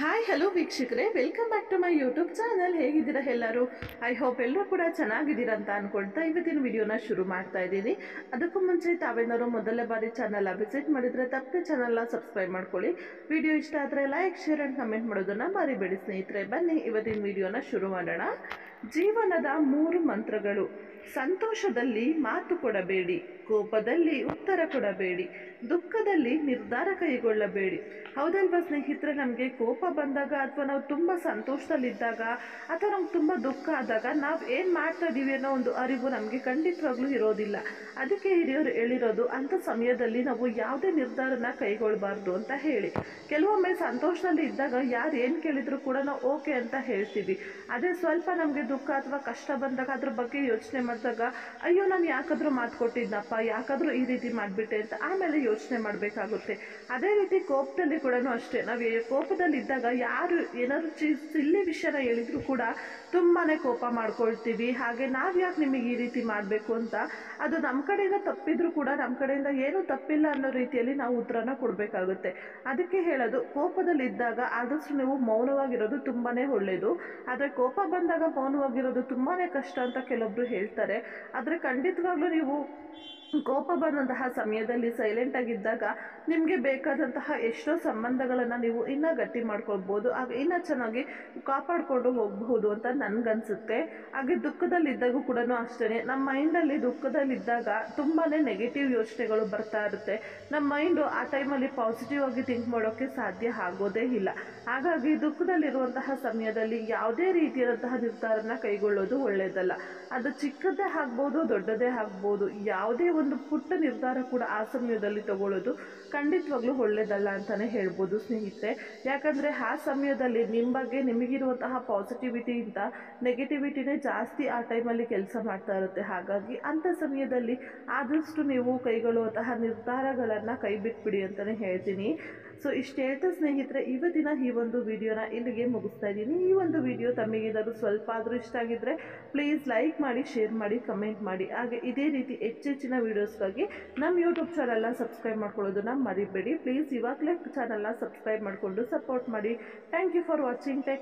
Hi hello ವೀಕ್ಷಕರೇ, welcome back to my YouTube channel. ಹೇಗಿದ್ದೀರಾ ಎಲ್ಲರೂ? ಐ ಹೋಪ್ ಎಲ್ಲರೂ ಕೂಡ ಚೆನ್ನಾಗಿದ್ದೀರಾ ಅಂತ ಅನ್ಕೊಳ್ತಾ ಇವತ್ತಿನ ವಿಡಿಯೋನ ಶುರು ಮಾಡ್ತಾ ಇದ್ದೀನಿ. ಅದಕ್ಕೂ ಮುಂಚೆ ತಾವೇನಾದ್ರು ಮೊದಲ ಬಾರಿ ಚಾನಲ್ನ ವಿಸಿಟ್ ಮಾಡಿದರೆ ತಪ್ಪದೆ ಚಾನಲ್ನ ಸಬ್ಸ್ಕ್ರೈಬ್ ಮಾಡ್ಕೊಳ್ಳಿ. ವಿಡಿಯೋ ಇಷ್ಟ ಆದರೆ ಲೈಕ್, ಶೇರ್ ಆ್ಯಂಡ್ ಕಮೆಂಟ್ ಮಾಡೋದನ್ನು ಮರಿಬೇಡಿ ಸ್ನೇಹಿತರೆ. ಬನ್ನಿ ಇವತ್ತಿನ ವಿಡಿಯೋನ ಶುರು ಮಾಡೋಣ. ಜೀವನದ 3 ಮಂತ್ರಗಳು: ಸಂತೋಷದಲ್ಲಿ ಮಾತು ಕೊಡಬೇಡಿ, ಕೋಪದಲ್ಲಿ ಉತ್ತರ ಕೊಡಬೇಡಿ, ದುಃಖದಲ್ಲಿ ನಿರ್ಧಾರ ಕೈಗೊಳ್ಳಬೇಡಿ. ಹೌದಲ್ವಾ ಸ್ನೇಹಿತರೆ? ನಮಗೆ ಕೋಪ ಬಂದಾಗ ಅಥವಾ ನಾವು ತುಂಬ ಸಂತೋಷದಲ್ಲಿದ್ದಾಗ ಅಥವಾ ನಮ್ಗೆ ತುಂಬ ದುಃಖ ಆದಾಗ ನಾವು ಏನು ಮಾಡ್ತಾ ಇದ್ದೀವಿ ಅನ್ನೋ ಒಂದು ಅರಿವು ನಮಗೆ ಖಂಡಿತವಾಗ್ಲೂ ಇರೋದಿಲ್ಲ. ಅದಕ್ಕೆ ಹಿರಿಯರು ಹೇಳಿರೋದು, ಅಂಥ ಸಮಯದಲ್ಲಿ ನಾವು ಯಾವುದೇ ನಿರ್ಧಾರನ ಕೈಗೊಳ್ಳಬಾರ್ದು ಅಂತ ಹೇಳಿ. ಕೆಲವೊಮ್ಮೆ ಸಂತೋಷದಲ್ಲಿ ಇದ್ದಾಗ ಯಾರು ಏನು ಕೇಳಿದ್ರು ಕೂಡ ನಾವು ಓಕೆ ಅಂತ ಹೇಳ್ತೀವಿ. ಅದೇ ಸ್ವಲ್ಪ ನಮಗೆ ದುಃಖ ಅಥವಾ ಕಷ್ಟ ಬಂದಾಗ ಅದ್ರ ಬಗ್ಗೆ ಯೋಚನೆ ಮಾಡಿದಾಗ ಅಯ್ಯೋ ನಾನು ಯಾಕಾದರೂ ಮಾತು ಕೊಟ್ಟಿದ್ನಪ್ಪ, ಯಾಕಾದರೂ ಈ ರೀತಿ ಮಾಡಿಬಿಟ್ಟೆ ಅಂತ ಆಮೇಲೆ ಯೋಚನೆ ಮಾಡಬೇಕಾಗುತ್ತೆ. ಅದೇ ರೀತಿ ಕೋಪದಲ್ಲಿ ಕೂಡ ಅಷ್ಟೇ. ನಾವು ಕೋಪದಲ್ಲಿದ್ದಾಗ ಯಾರು ಏನಾದರೂ ಸಿಲ್ಲಿ ವಿಷಯನ ಹೇಳಿದ್ರು ಕೂಡ ತುಂಬಾ ಕೋಪ ಮಾಡ್ಕೊಳ್ತೀವಿ. ಹಾಗೆ ನಾವು ಯಾಕೆ ನಿಮಗೆ ಈ ರೀತಿ ಮಾಡಬೇಕು ಅಂತ, ಅದು ನಮ್ಮ ಕಡೆಯಿಂದ ತಪ್ಪಿದ್ರು ಕೂಡ ನಮ್ಮ ಕಡೆಯಿಂದ ಏನೂ ತಪ್ಪಿಲ್ಲ ಅನ್ನೋ ರೀತಿಯಲ್ಲಿ ನಾವು ಉತ್ತರನ ಕೊಡಬೇಕಾಗುತ್ತೆ. ಅದಕ್ಕೆ ಹೇಳೋದು, ಕೋಪದಲ್ಲಿದ್ದಾಗ ಆದಷ್ಟು ನೀವು ಮೌನವಾಗಿರೋದು ತುಂಬಾ ಒಳ್ಳೆಯದು. ಆದರೆ ಕೋಪ ಬಂದಾಗ ಮೌನವಾಗಿರೋದು ತುಂಬಾ ಕಷ್ಟ ಅಂತ ಕೆಲವೊಬ್ರು ಹೇಳ್ತಾರೆ. ಆದರೆ ಖಂಡಿತವಾಗ್ಲೂ ನೀವು ಕೋಪ ಬಂದಂತಹ ಸಮಯದಲ್ಲಿ ಸೈಲೆಂಟ್ ಆಗಿದ್ದಾಗ ನಿಮಗೆ ಬೇಕಾದಂತಹ ಎಷ್ಟೋ ಸಂಬಂಧಗಳನ್ನು ನೀವು ಇನ್ನೂ ಗಟ್ಟಿ ಮಾಡ್ಕೊಳ್ಬೋದು, ಆಗ ಇನ್ನೂ ಚೆನ್ನಾಗಿ ಕಾಪಾಡಿಕೊಂಡು ಹೋಗಬಹುದು ಅಂತ ನನಗನ್ಸುತ್ತೆ. ಹಾಗೆ ದುಃಖದಲ್ಲಿದ್ದಾಗೂ ಕೂಡ ಅಷ್ಟೇ. ನಮ್ಮ ಮೈಂಡಲ್ಲಿ ದುಃಖದಲ್ಲಿದ್ದಾಗ ತುಂಬಾ ನೆಗೆಟಿವ್ ಯೋಚನೆಗಳು ಬರ್ತಾ ಇರುತ್ತೆ. ನಮ್ಮ ಮೈಂಡು ಆ ಟೈಮಲ್ಲಿ ಪಾಸಿಟಿವ್ ಆಗಿ ಥಿಂಕ್ ಮಾಡೋಕ್ಕೆ ಸಾಧ್ಯ ಆಗೋದೇ ಇಲ್ಲ. ಹಾಗಾಗಿ ದುಃಖದಲ್ಲಿರುವಂತಹ ಸಮಯದಲ್ಲಿ ಯಾವುದೇ ರೀತಿಯಾದಂತಹ ನಿರ್ಧಾರನ ಕೈಗೊಳ್ಳೋದು ಒಳ್ಳೆಯದಲ್ಲ. ಅದು ಚಿಕ್ಕದೇ ಆಗ್ಬೋದು, ದೊಡ್ಡದೇ ಆಗ್ಬೋದು. ಯಾವುದೇ ಒಂದು ಪುಟ್ಟ ನಿರ್ಧಾರ ಕೂಡ ಆ ಸಮಯದಲ್ಲಿ ತಗೊಳ್ಳೋದು ಖಂಡಿತವಾಗ್ಲೂ ಒಳ್ಳೆಯದಲ್ಲ ಅಂತಲೇ ಹೇಳ್ಬೋದು ಸ್ನೇಹಿತರೆ. ಯಾಕಂದರೆ ಆ ಸಮಯದಲ್ಲಿ ನಿಮ್ಮ ಬಗ್ಗೆ ನಿಮಗಿರುವಂತಹ ಪಾಸಿಟಿವಿಟಿಯಿಂದ ನೆಗೆಟಿವಿಟಿನೇ ಜಾಸ್ತಿ ಆ ಟೈಮಲ್ಲಿ ಕೆಲಸ ಮಾಡ್ತಾ ಇರುತ್ತೆ. ಹಾಗಾಗಿ ಅಂಥ ಸಮಯದಲ್ಲಿ ಆದಷ್ಟು ನೀವು ಕೈಗೊಳ್ಳುವಂತಹ ನಿರ್ಧಾರಗಳನ್ನು ಕೈ ಬಿಟ್ಬಿಡಿ ಅಂತಲೇ ಹೇಳ್ತೀನಿ. ಸೊ ಇಷ್ಟು ಹೇಳ್ತಾ ಸ್ನೇಹಿತರೆ, ಇವತ್ತಿನ ಈ ಒಂದು ವಿಡಿಯೋನ ಇಲ್ಲಿಗೆ ಮುಗಿಸ್ತಾ ಇದ್ದೀನಿ. ಈ ಒಂದು ವಿಡಿಯೋ ತಮಗೇನಾದರೂ ಸ್ವಲ್ಪ ಆದರೂ ಇಷ್ಟ ಆಗಿದ್ದರೆ ಪ್ಲೀಸ್ ಲೈಕ್ ಮಾಡಿ, ಶೇರ್ ಮಾಡಿ, ಕಮೆಂಟ್ ಮಾಡಿ. ಹಾಗೆ ಇದೇ ರೀತಿ ಹೆಚ್ಚೆಚ್ಚಿನ ವೀಡಿಯೋಸ್ಗಾಗಿ ನಮ್ಮ ಯೂಟ್ಯೂಬ್ ಚಾನಲ್ನ ಸಬ್ಸ್ಕ್ರೈಬ್ ಮಾಡ್ಕೊಳ್ಳೋದನ್ನ ಮರಿಬೇಡಿ. ಪ್ಲೀಸ್ ಇವಾಗಲೇ ಚಾನಲ್ನ ಸಬ್ಸ್ಕ್ರೈಬ್ ಮಾಡಿಕೊಂಡು ಸಪೋರ್ಟ್ ಮಾಡಿ. Thank you for watching. Take